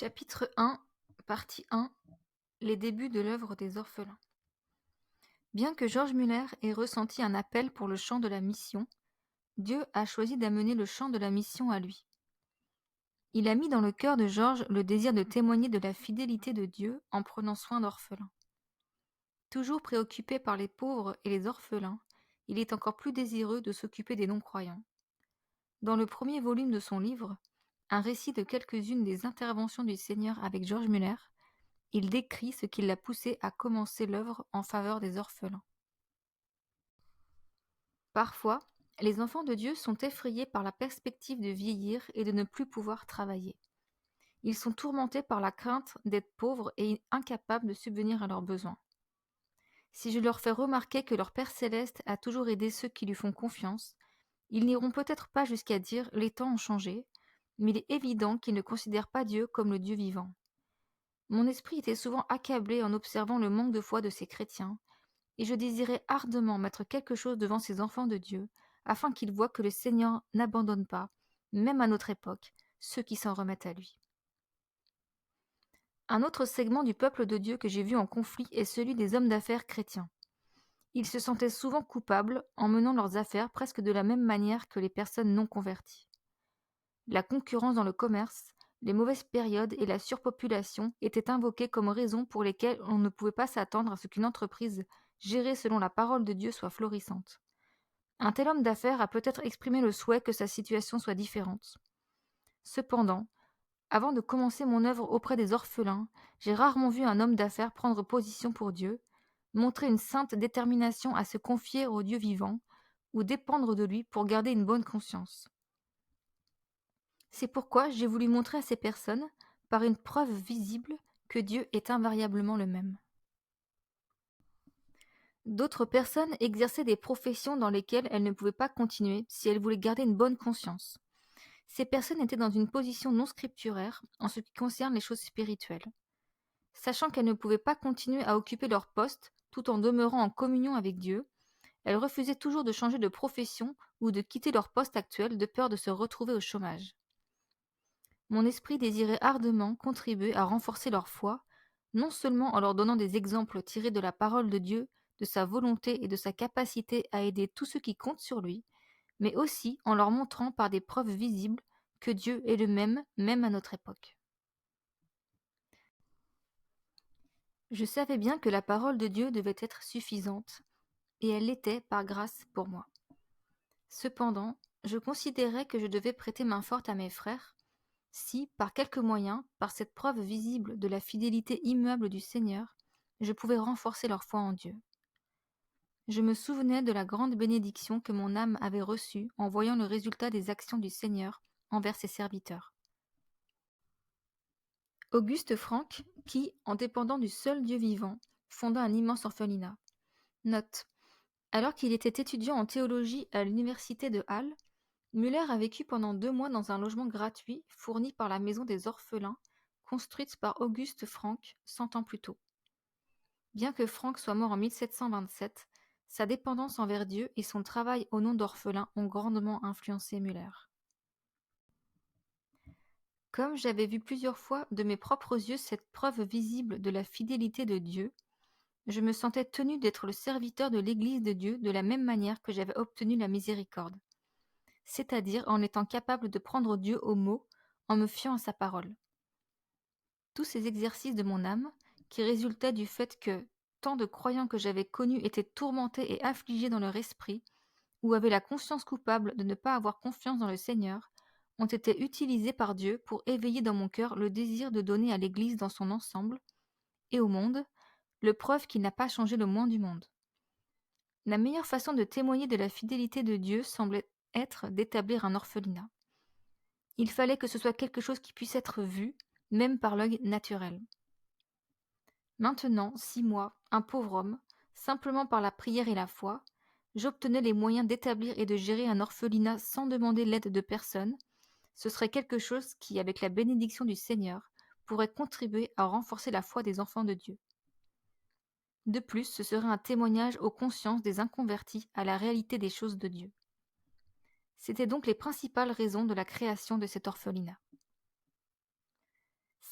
Chapitre 1, partie 1. Les débuts de l'œuvre des orphelins. Bien que George Muller ait ressenti un appel pour le champ de la mission, Dieu a choisi d'amener le champ de la mission à lui. Il a mis dans le cœur de George le désir de témoigner de la fidélité de Dieu en prenant soin d'orphelins. Toujours préoccupé par les pauvres et les orphelins, il est encore plus désireux de s'occuper des non-croyants. Dans le premier volume de son livre, un récit de quelques-unes des interventions du Seigneur avec George Muller, il décrit ce qui l'a poussé à commencer l'œuvre en faveur des orphelins. Parfois, les enfants de Dieu sont effrayés par la perspective de vieillir et de ne plus pouvoir travailler. Ils sont tourmentés par la crainte d'être pauvres et incapables de subvenir à leurs besoins. Si je leur fais remarquer que leur Père céleste a toujours aidé ceux qui lui font confiance, ils n'iront peut-être pas jusqu'à dire « les temps ont changé », mais il est évident qu'ils ne considèrent pas Dieu comme le Dieu vivant. Mon esprit était souvent accablé en observant le manque de foi de ces chrétiens, et je désirais ardemment mettre quelque chose devant ces enfants de Dieu, afin qu'ils voient que le Seigneur n'abandonne pas, même à notre époque, ceux qui s'en remettent à lui. Un autre segment du peuple de Dieu que j'ai vu en conflit est celui des hommes d'affaires chrétiens. Ils se sentaient souvent coupables en menant leurs affaires presque de la même manière que les personnes non converties. La concurrence dans le commerce, les mauvaises périodes et la surpopulation étaient invoquées comme raisons pour lesquelles on ne pouvait pas s'attendre à ce qu'une entreprise gérée selon la parole de Dieu soit florissante. Un tel homme d'affaires a peut-être exprimé le souhait que sa situation soit différente. Cependant, avant de commencer mon œuvre auprès des orphelins, j'ai rarement vu un homme d'affaires prendre position pour Dieu, montrer une sainte détermination à se confier au Dieu vivant, ou dépendre de lui pour garder une bonne conscience. C'est pourquoi j'ai voulu montrer à ces personnes, par une preuve visible, que Dieu est invariablement le même. D'autres personnes exerçaient des professions dans lesquelles elles ne pouvaient pas continuer si elles voulaient garder une bonne conscience. Ces personnes étaient dans une position non scripturaire en ce qui concerne les choses spirituelles. Sachant qu'elles ne pouvaient pas continuer à occuper leur poste tout en demeurant en communion avec Dieu, elles refusaient toujours de changer de profession ou de quitter leur poste actuel de peur de se retrouver au chômage. Mon esprit désirait ardemment contribuer à renforcer leur foi, non seulement en leur donnant des exemples tirés de la parole de Dieu, de sa volonté et de sa capacité à aider tous ceux qui comptent sur lui, mais aussi en leur montrant par des preuves visibles que Dieu est le même, même à notre époque. Je savais bien que la parole de Dieu devait être suffisante, et elle l'était par grâce pour moi. Cependant, je considérais que je devais prêter main forte à mes frères, si, par quelque moyen, par cette preuve visible de la fidélité immuable du Seigneur, je pouvais renforcer leur foi en Dieu. Je me souvenais de la grande bénédiction que mon âme avait reçue en voyant le résultat des actions du Seigneur envers ses serviteurs. Auguste Frank, qui, en dépendant du seul Dieu vivant, fonda un immense orphelinat. Note. Alors qu'il était étudiant en théologie à l'université de Halle, Muller a vécu pendant 2 mois dans un logement gratuit fourni par la Maison des Orphelins, construite par Auguste Frank 100 ans plus tôt. Bien que Frank soit mort en 1727, sa dépendance envers Dieu et son travail au nom d'orphelin ont grandement influencé Muller. Comme j'avais vu plusieurs fois de mes propres yeux cette preuve visible de la fidélité de Dieu, je me sentais tenu d'être le serviteur de l'Église de Dieu de la même manière que j'avais obtenu la miséricorde, c'est-à-dire en étant capable de prendre Dieu au mot, en me fiant à sa parole. Tous ces exercices de mon âme, qui résultaient du fait que tant de croyants que j'avais connus étaient tourmentés et affligés dans leur esprit, ou avaient la conscience coupable de ne pas avoir confiance dans le Seigneur, ont été utilisés par Dieu pour éveiller dans mon cœur le désir de donner à l'Église dans son ensemble, et au monde, le preuve qu'il n'a pas changé le moins du monde. La meilleure façon de témoigner de la fidélité de Dieu semblait être d'établir un orphelinat. Il fallait que ce soit quelque chose qui puisse être vu, même par l'œil naturel. Maintenant, 6 mois, un pauvre homme, simplement par la prière et la foi, j'obtenais les moyens d'établir et de gérer un orphelinat sans demander l'aide de personne. Ce serait quelque chose qui, avec la bénédiction du Seigneur, pourrait contribuer à renforcer la foi des enfants de Dieu. De plus, ce serait un témoignage aux consciences des inconvertis à la réalité des choses de Dieu. C'étaient donc les principales raisons de la création de cet orphelinat.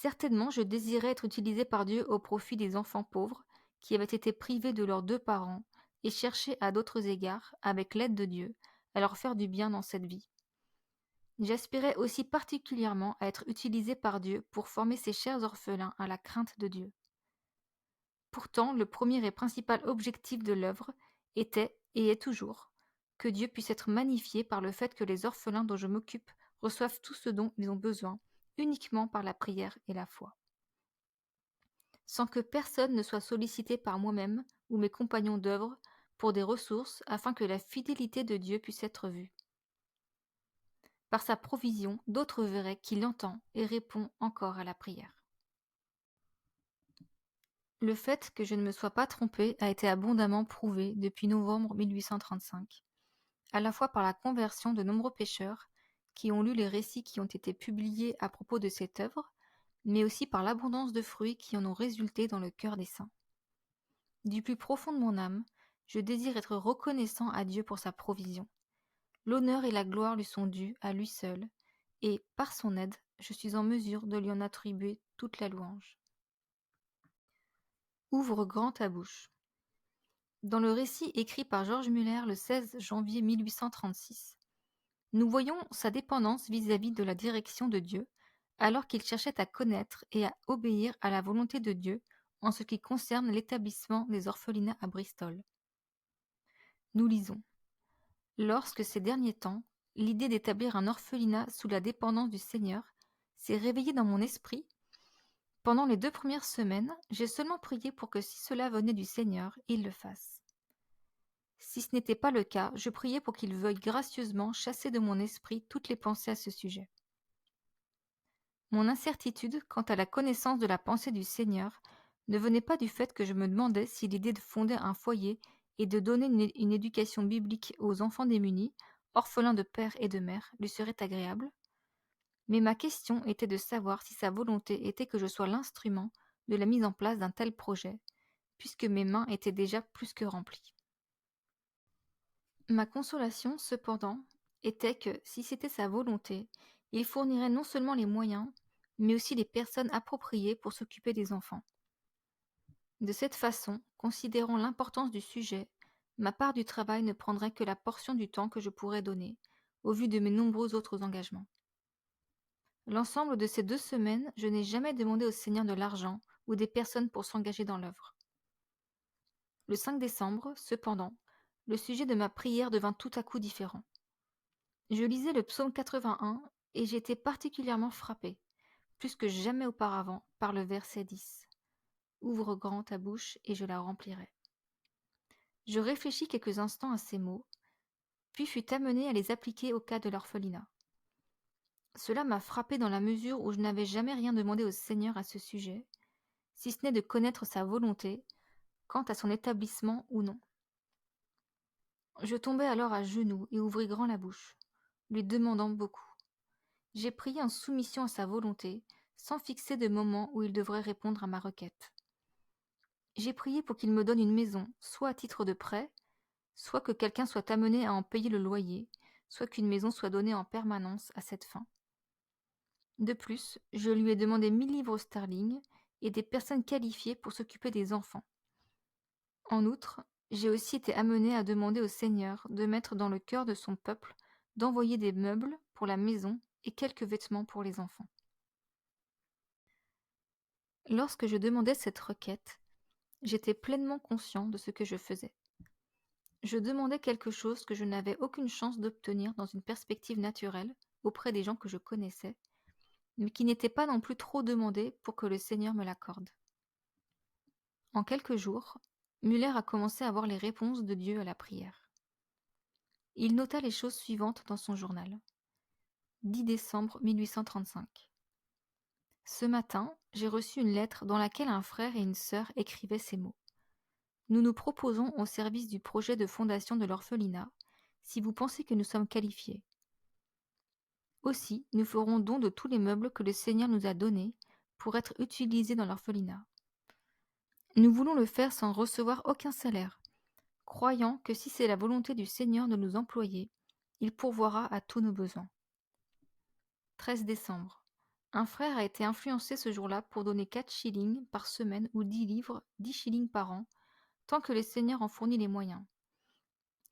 Certainement, je désirais être utilisée par Dieu au profit des enfants pauvres qui avaient été privés de leurs deux parents et cherchais à d'autres égards, avec l'aide de Dieu, à leur faire du bien dans cette vie. J'aspirais aussi particulièrement à être utilisée par Dieu pour former ces chers orphelins à la crainte de Dieu. Pourtant, le premier et principal objectif de l'œuvre était, et est toujours, que Dieu puisse être magnifié par le fait que les orphelins dont je m'occupe reçoivent tout ce dont ils ont besoin, uniquement par la prière et la foi. Sans que personne ne soit sollicité par moi-même ou mes compagnons d'œuvre pour des ressources afin que la fidélité de Dieu puisse être vue. Par sa provision, d'autres verraient qu'il entend et répond encore à la prière. Le fait que je ne me sois pas trompée a été abondamment prouvé depuis novembre 1835, à la fois par la conversion de nombreux pécheurs qui ont lu les récits qui ont été publiés à propos de cette œuvre, mais aussi par l'abondance de fruits qui en ont résulté dans le cœur des saints. Du plus profond de mon âme, je désire être reconnaissant à Dieu pour sa provision. L'honneur et la gloire lui sont dus à lui seul, et, par son aide, je suis en mesure de lui en attribuer toute la louange. Ouvre grand ta bouche. Dans le récit écrit par George Muller le 16 janvier 1836, nous voyons sa dépendance vis-à-vis de la direction de Dieu, alors qu'il cherchait à connaître et à obéir à la volonté de Dieu en ce qui concerne l'établissement des orphelinats à Bristol. Nous lisons. Lorsque ces derniers temps, l'idée d'établir un orphelinat sous la dépendance du Seigneur s'est réveillée dans mon esprit, pendant les 2 premières semaines, j'ai seulement prié pour que si cela venait du Seigneur, il le fasse. Si ce n'était pas le cas, je priais pour qu'il veuille gracieusement chasser de mon esprit toutes les pensées à ce sujet. Mon incertitude quant à la connaissance de la pensée du Seigneur ne venait pas du fait que je me demandais si l'idée de fonder un foyer et de donner une éducation biblique aux enfants démunis, orphelins de père et de mère, lui serait agréable, mais ma question était de savoir si sa volonté était que je sois l'instrument de la mise en place d'un tel projet, puisque mes mains étaient déjà plus que remplies. Ma consolation, cependant, était que, si c'était sa volonté, il fournirait non seulement les moyens, mais aussi les personnes appropriées pour s'occuper des enfants. De cette façon, considérant l'importance du sujet, ma part du travail ne prendrait que la portion du temps que je pourrais donner, au vu de mes nombreux autres engagements. L'ensemble de ces 2 semaines, je n'ai jamais demandé au Seigneur de l'argent ou des personnes pour s'engager dans l'œuvre. Le 5 décembre, cependant, le sujet de ma prière devint tout à coup différent. Je lisais le psaume 81 et j'étais particulièrement frappée, plus que jamais auparavant, par le verset 10. Ouvre grand ta bouche et je la remplirai. Je réfléchis quelques instants à ces mots, puis fus amenée à les appliquer au cas de l'orphelinat. Cela m'a frappée dans la mesure où je n'avais jamais rien demandé au Seigneur à ce sujet, si ce n'est de connaître sa volonté, quant à son établissement ou non. Je tombai alors à genoux et ouvris grand la bouche, lui demandant beaucoup. J'ai prié en soumission à sa volonté, sans fixer de moment où il devrait répondre à ma requête. J'ai prié pour qu'il me donne une maison, soit à titre de prêt, soit que quelqu'un soit amené à en payer le loyer, soit qu'une maison soit donnée en permanence à cette fin. De plus, je lui ai demandé 1000 livres sterling et des personnes qualifiées pour s'occuper des enfants. En outre, j'ai aussi été amené à demander au Seigneur de mettre dans le cœur de son peuple d'envoyer des meubles pour la maison et quelques vêtements pour les enfants. Lorsque je demandais cette requête, j'étais pleinement conscient de ce que je faisais. Je demandais quelque chose que je n'avais aucune chance d'obtenir dans une perspective naturelle auprès des gens que je connaissais, mais qui n'était pas non plus trop demandé pour que le Seigneur me l'accorde. En quelques jours, Muller a commencé à voir les réponses de Dieu à la prière. Il nota les choses suivantes dans son journal. 10 décembre 1835. Ce matin, j'ai reçu une lettre dans laquelle un frère et une sœur écrivaient ces mots. Nous nous proposons au service du projet de fondation de l'orphelinat, si vous pensez que nous sommes qualifiés. Aussi, nous ferons don de tous les meubles que le Seigneur nous a donnés pour être utilisés dans l'orphelinat. Nous voulons le faire sans recevoir aucun salaire, croyant que si c'est la volonté du Seigneur de nous employer, il pourvoira à tous nos besoins. 13 décembre. Un frère a été influencé ce jour-là pour donner 4 shillings par semaine ou 10 livres, 10 shillings par an, tant que le Seigneur en fournit les moyens.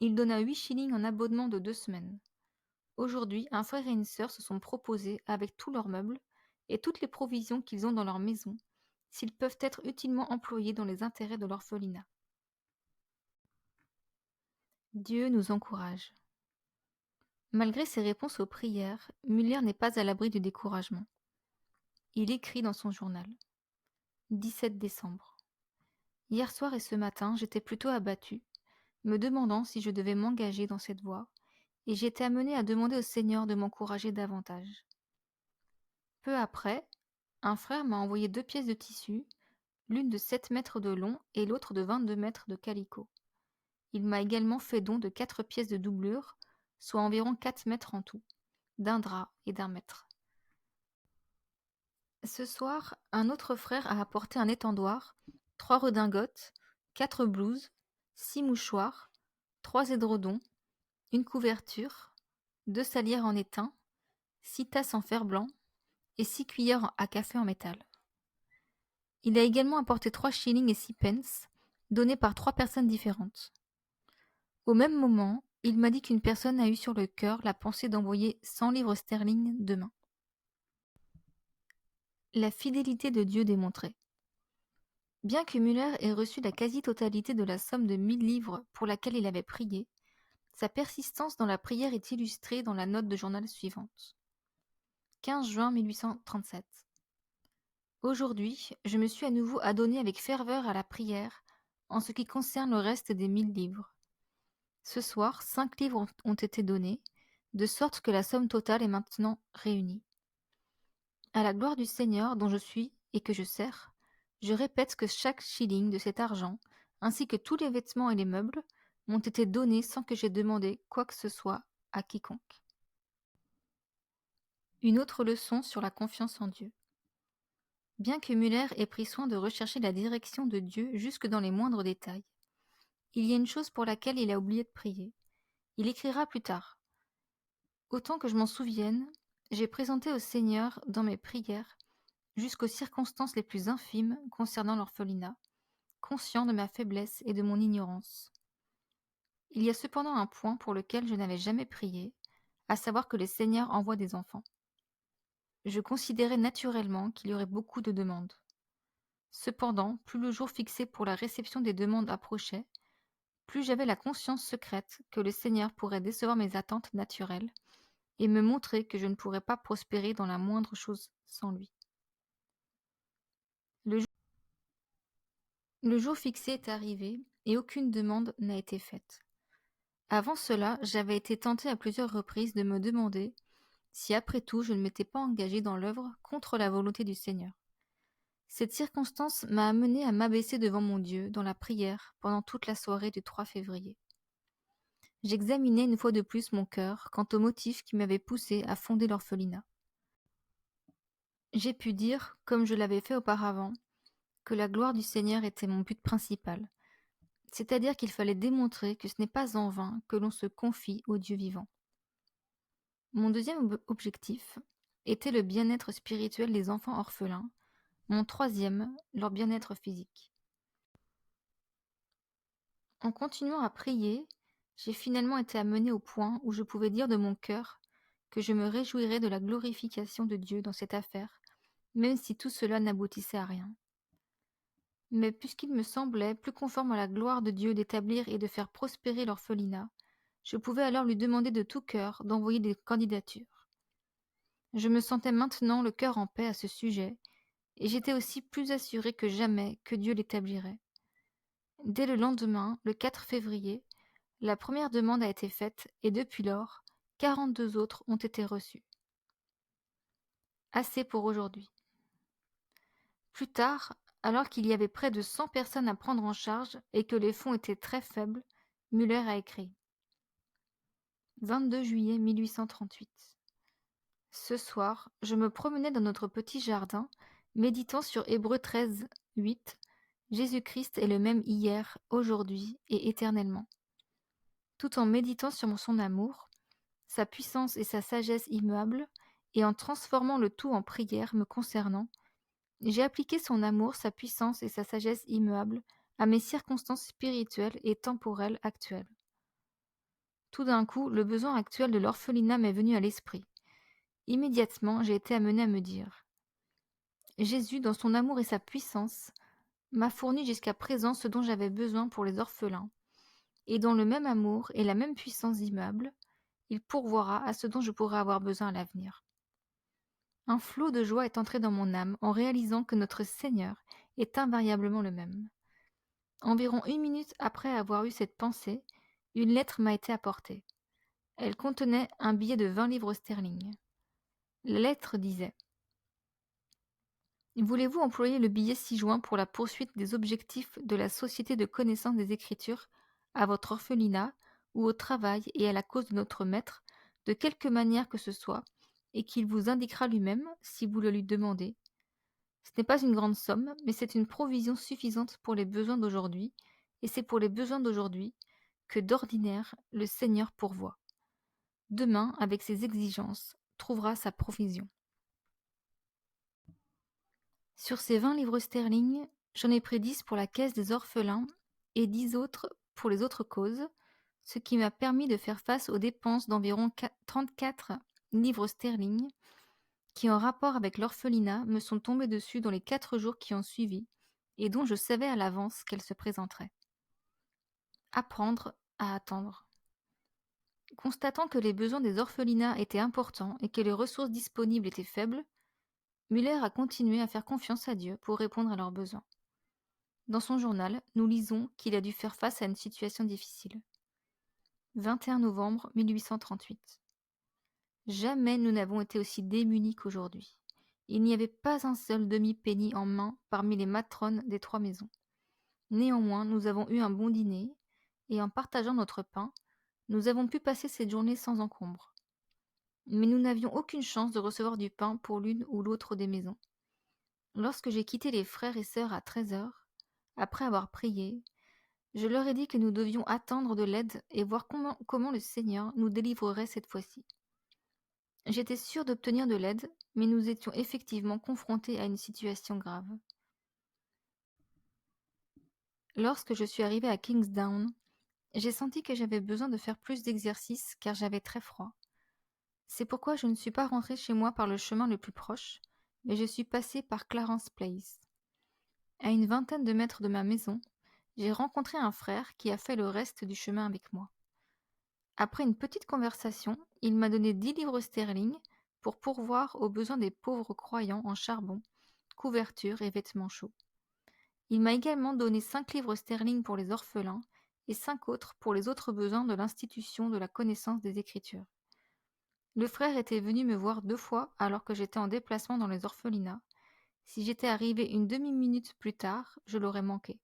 Il donna 8 shillings en abonnement de 2 semaines. Aujourd'hui, un frère et une sœur se sont proposés, avec tous leurs meubles et toutes les provisions qu'ils ont dans leur maison, s'ils peuvent être utilement employés dans les intérêts de l'orphelinat. Dieu nous encourage. Malgré ses réponses aux prières, Muller n'est pas à l'abri du découragement. Il écrit dans son journal. 17 décembre. Hier soir et ce matin, j'étais plutôt abattu, me demandant si je devais m'engager dans cette voie, et j'étais amené à demander au Seigneur de m'encourager davantage. Peu après, un frère m'a envoyé 2 pièces de tissu, l'une de 7 mètres de long et l'autre de 22 mètres de calicot. Il m'a également fait don de 4 pièces de doublure, soit environ 4 mètres en tout, d'un drap et d'un mètre. Ce soir, un autre frère a apporté un étendoir, 3 redingotes, 4 blouses, 6 mouchoirs, 3 édredons, une couverture, 2 salières en étain, 6 tasses en fer blanc et 6 cuillères à café en métal. Il a également apporté 3 shillings et 6 pence, donnés par 3 personnes différentes. Au même moment, il m'a dit qu'une personne a eu sur le cœur la pensée d'envoyer 100 livres sterling demain. La fidélité de Dieu démontrée. Bien que Muller ait reçu la quasi-totalité de la somme de 1000 livres pour laquelle il avait prié, sa persistance dans la prière est illustrée dans la note de journal suivante. 15 juin 1837. Aujourd'hui, je me suis à nouveau adonné avec ferveur à la prière en ce qui concerne le reste des 1000 livres. Ce soir, 5 livres ont été donnés, de sorte que la somme totale est maintenant réunie. À la gloire du Seigneur dont je suis et que je sers, je répète que chaque shilling de cet argent, ainsi que tous les vêtements et les meubles, m'ont été donnés sans que j'aie demandé quoi que ce soit à quiconque. Une autre leçon sur la confiance en Dieu. Bien que Muller ait pris soin de rechercher la direction de Dieu jusque dans les moindres détails, il y a une chose pour laquelle il a oublié de prier. Il écrira plus tard. Autant que je m'en souvienne, j'ai présenté au Seigneur, dans mes prières, jusqu'aux circonstances les plus infimes concernant l'orphelinat, conscient de ma faiblesse et de mon ignorance. Il y a cependant un point pour lequel je n'avais jamais prié, à savoir que le Seigneur envoie des enfants. Je considérais naturellement qu'il y aurait beaucoup de demandes. Cependant, plus le jour fixé pour la réception des demandes approchait, plus j'avais la conscience secrète que le Seigneur pourrait décevoir mes attentes naturelles et me montrer que je ne pourrais pas prospérer dans la moindre chose sans lui. Le jour fixé est arrivé et aucune demande n'a été faite. Avant cela, j'avais été tentée à plusieurs reprises de me demander si après tout je ne m'étais pas engagée dans l'œuvre contre la volonté du Seigneur. Cette circonstance m'a amenée à m'abaisser devant mon Dieu dans la prière pendant toute la soirée du 3 février. J'examinais une fois de plus mon cœur quant au motif qui m'avait poussé à fonder l'orphelinat. J'ai pu dire, comme je l'avais fait auparavant, que la gloire du Seigneur était mon but principal, c'est-à-dire qu'il fallait démontrer que ce n'est pas en vain que l'on se confie au Dieu vivant. Mon deuxième objectif était le bien-être spirituel des enfants orphelins, mon troisième, leur bien-être physique. En continuant à prier, j'ai finalement été amené au point où je pouvais dire de mon cœur que je me réjouirais de la glorification de Dieu dans cette affaire, même si tout cela n'aboutissait à rien. Mais puisqu'il me semblait plus conforme à la gloire de Dieu d'établir et de faire prospérer l'orphelinat, je pouvais alors lui demander de tout cœur d'envoyer des candidatures. Je me sentais maintenant le cœur en paix à ce sujet, et j'étais aussi plus assuré que jamais que Dieu l'établirait. Dès le lendemain, le 4 février, la première demande a été faite et depuis lors, 42 autres ont été reçues. Assez pour aujourd'hui. Plus tard, alors qu'il y avait près de 100 personnes à prendre en charge et que les fonds étaient très faibles, Muller a écrit. 22 juillet 1838. Ce soir, je me promenais dans notre petit jardin, méditant sur Hébreux 13, 8. Jésus-Christ est le même hier, aujourd'hui et éternellement. Tout en méditant sur son amour, sa puissance et sa sagesse immuables, et en transformant le tout en prière me concernant, j'ai appliqué son amour, sa puissance et sa sagesse immuables à mes circonstances spirituelles et temporelles actuelles. Tout d'un coup, le besoin actuel de l'orphelinat m'est venu à l'esprit. Immédiatement, j'ai été amenée à me dire: Jésus, dans son amour et sa puissance, m'a fourni jusqu'à présent ce dont j'avais besoin pour les orphelins, et dans le même amour et la même puissance immuable, il pourvoira à ce dont je pourrai avoir besoin à l'avenir. Un flot de joie est entré dans mon âme en réalisant que notre Seigneur est invariablement le même. Environ 1 minute après avoir eu cette pensée, une lettre m'a été apportée. Elle contenait un billet de 20 livres sterling. La lettre disait: Voulez-vous employer le billet ci-joint pour la poursuite des objectifs de la Société de connaissance des Écritures, à votre orphelinat, ou au travail et à la cause de notre Maître, de quelque manière que ce soit, et qu'il vous indiquera lui-même, si vous le lui demandez. Ce n'est pas une grande somme, mais c'est une provision suffisante pour les besoins d'aujourd'hui, et c'est pour les besoins d'aujourd'hui que, d'ordinaire, le Seigneur pourvoit. Demain, avec ses exigences, trouvera sa provision. Sur ces 20 livres sterling, j'en ai pris 10 pour la caisse des orphelins et 10 autres pour les autres causes, ce qui m'a permis de faire face aux dépenses d'environ 34 livres sterling qui, en rapport avec l'orphelinat, me sont tombés dessus dans les 4 jours qui ont suivi et dont je savais à l'avance qu'elles se présenteraient. Apprendre à attendre. Constatant que les besoins des orphelinats étaient importants et que les ressources disponibles étaient faibles, Müller a continué à faire confiance à Dieu pour répondre à leurs besoins. Dans son journal, nous lisons qu'il a dû faire face à une situation difficile. 21 novembre 1838. Jamais nous n'avons été aussi démunis qu'aujourd'hui. Il n'y avait pas un seul demi-penny en main parmi les matrones des 3 maisons. Néanmoins, nous avons eu un bon dîner, et en partageant notre pain, nous avons pu passer cette journée sans encombre. Mais nous n'avions aucune chance de recevoir du pain pour l'une ou l'autre des maisons. Lorsque j'ai quitté les frères et sœurs à 13 heures, après avoir prié, je leur ai dit que nous devions attendre de l'aide et voir comment le Seigneur nous délivrerait cette fois-ci. J'étais sûre d'obtenir de l'aide, mais nous étions effectivement confrontés à une situation grave. Lorsque je suis arrivée à Kingsdown, j'ai senti que j'avais besoin de faire plus d'exercice car j'avais très froid. C'est pourquoi je ne suis pas rentrée chez moi par le chemin le plus proche, mais je suis passée par Clarence Place. À une vingtaine de mètres de ma maison, j'ai rencontré un frère qui a fait le reste du chemin avec moi. Après une petite conversation, il m'a donné 10 livres sterling pour pourvoir aux besoins des pauvres croyants en charbon, couverture et vêtements chauds. Il m'a également donné 5 livres sterling pour les orphelins et 5 autres pour les autres besoins de l'institution de la connaissance des Écritures. Le frère était venu me voir 2 fois alors que j'étais en déplacement dans les orphelinats. Si j'étais arrivée une demi-minute plus tard, je l'aurais manqué.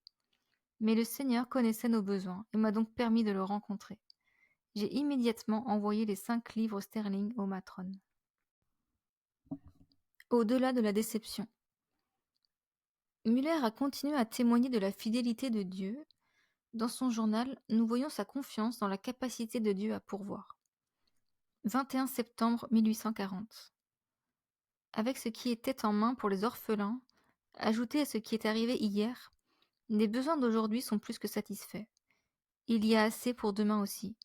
Mais le Seigneur connaissait nos besoins et m'a donc permis de le rencontrer. J'ai immédiatement envoyé les 5 livres sterling aux matrones. Au-delà de la déception. Müller a continué à témoigner de la fidélité de Dieu. Dans son journal, nous voyons sa confiance dans la capacité de Dieu à pourvoir. 21 septembre 1840. Avec ce qui était en main pour les orphelins, ajouté à ce qui est arrivé hier, les besoins d'aujourd'hui sont plus que satisfaits. Il y a assez pour demain aussi.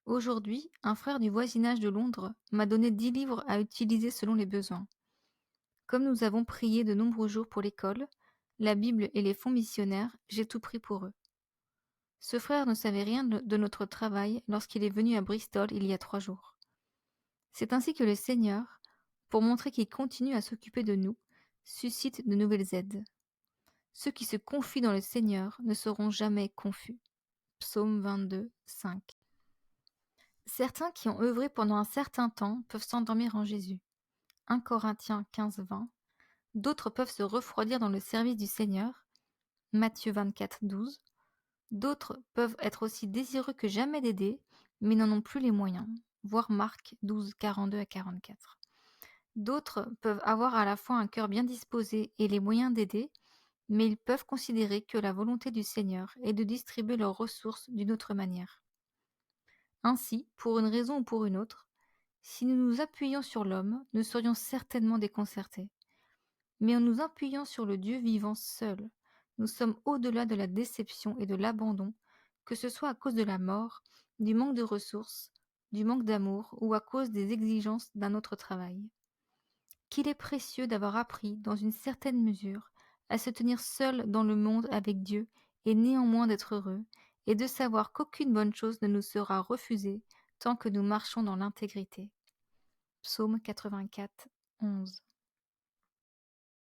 Aujourd'hui, un frère du voisinage de Londres m'a donné 10 livres à utiliser selon les besoins. Comme nous avons prié de nombreux jours pour l'école, la Bible et les fonds missionnaires, j'ai tout pris pour eux. Ce frère ne savait rien de notre travail lorsqu'il est venu à Bristol il y a 3 jours. C'est ainsi que le Seigneur, pour montrer qu'il continue à s'occuper de nous, suscite de nouvelles aides. Ceux qui se confient dans le Seigneur ne seront jamais confus. Psaume 22, 5. Certains qui ont œuvré pendant un certain temps peuvent s'endormir en Jésus. 1 Corinthiens 15, 20. D'autres peuvent se refroidir dans le service du Seigneur. Matthieu 24, 12. D'autres peuvent être aussi désireux que jamais d'aider, mais n'en ont plus les moyens. Voir Marc 12, 42 à 44. D'autres peuvent avoir à la fois un cœur bien disposé et les moyens d'aider, mais ils peuvent considérer que la volonté du Seigneur est de distribuer leurs ressources d'une autre manière. Ainsi, pour une raison ou pour une autre, Si nous nous appuyons sur l'homme, nous serions certainement déconcertés. Mais en nous appuyant sur le Dieu vivant seul, nous sommes au-delà de la déception et de l'abandon, que ce soit à cause de la mort, du manque de ressources, du manque d'amour ou à cause des exigences d'un autre travail. Qu'il est précieux d'avoir appris, dans une certaine mesure, à se tenir seul dans le monde avec Dieu et néanmoins d'être heureux, et de savoir qu'aucune bonne chose ne nous sera refusée tant que nous marchons dans l'intégrité. Psaume 84, 11.